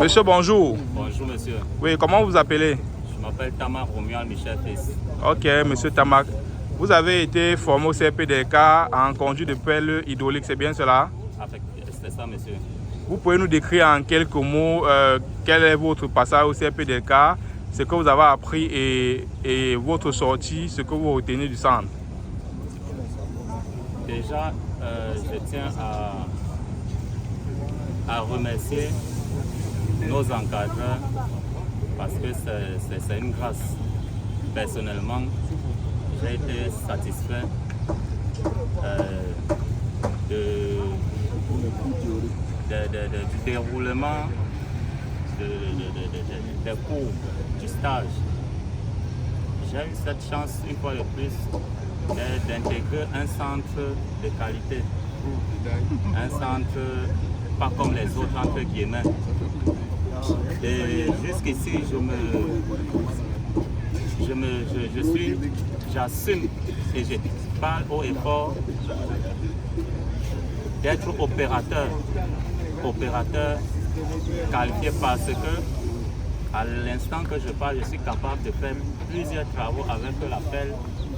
Monsieur, bonjour. Bonjour, monsieur. Oui, comment vous vous appelez? Je m'appelle Tamar Romuald Michel Fils. Ok, monsieur Tamak. Vous avez été formé au CRPDK en conduite de pelle hydraulique, c'est bien cela? C'est ça, monsieur. Vous pouvez nous décrire en quelques mots quel est votre passage au CRPDK, ce que vous avez appris et votre sortie, ce que vous retenez du centre? Déjà, je tiens à remercier nos encadreurs parce que c'est une grâce. Personnellement, j'ai été satisfait du déroulement des cours, du stage. J'ai eu cette chance, une fois de plus, d'intégrer un centre de qualité. Un centre pas comme les autres, entre guillemets. Et jusqu'ici, j'assume et je parle haut et fort d'être opérateur qualifié parce que à l'instant que je parle, je suis capable de faire plusieurs travaux avec la pelle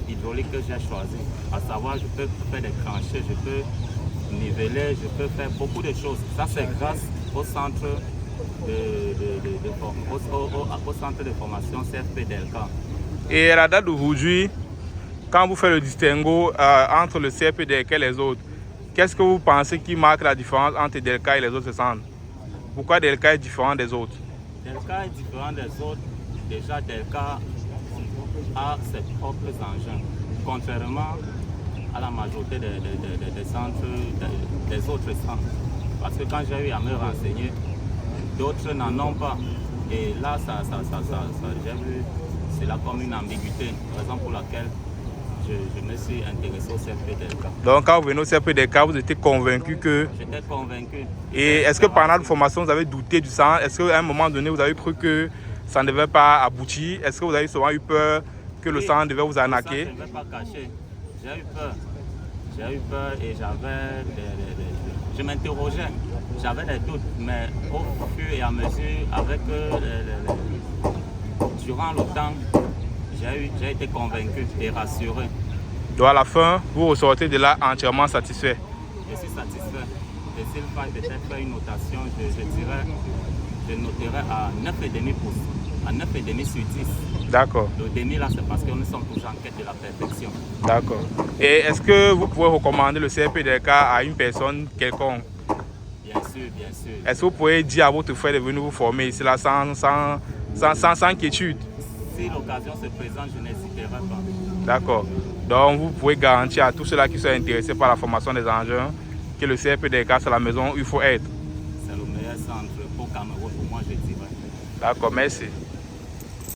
hydraulique que j'ai choisie. À savoir, je peux faire des tranchées, je peux niveler, je peux faire beaucoup de choses. Ça, c'est grâce au centre au centre de formation CFPDLK. Et à la date d'aujourd'hui, quand vous faites le distinguo entre le CRPDK et les autres, qu'est-ce que vous pensez qui marque la différence entre DELK et les autres centres? Pourquoi DELK est différent des autres? DELK est différent des autres. Déjà, DELK a ses propres engins, contrairement à la majorité des centres, des autres centres. Parce que quand j'ai eu à me renseigner, d'autres n'en ont pas. Et là, j'ai vu cela comme une ambiguïté, raison pour laquelle je me suis intéressé au CFPDK. Donc quand vous venez au CFPDK, vous étiez convaincu que... J'étais convaincu. Et est-ce que pendant la formation, vous avez douté du centre? Est-ce qu'à un moment donné, vous avez cru que ça ne devait pas aboutir? Est-ce que vous avez souvent eu peur que le centre devait vous arnaquer? Je ne vais pas cacher. J'ai eu peur. J'ai eu peur et je m'interrogeais. J'avais des doutes, mais au fur et à mesure, avec durant le temps, j'ai été convaincu et rassuré. Donc à la fin, vous ressortez de là entièrement satisfait? Je suis satisfait. Et s'il fallait peut-être faire une notation, je noterais à 9,5 sur 10. D'accord. Le demi là, c'est parce que nous sommes toujours en quête de la perfection. D'accord. Et est-ce que vous pouvez recommander le CRPDK à une personne quelconque? Bien sûr, bien sûr. Est-ce que vous pouvez dire à votre frère de venir vous former ici là sans inquiétude? Si l'occasion se présente, je n'hésiterai pas. D'accord. Donc vous pouvez garantir à tous ceux-là qui sont intéressés par la formation des engins que le CRPDK c'est la maison où il faut être. C'est le meilleur centre pour Cameroun, pour moi je dirais. D'accord, merci.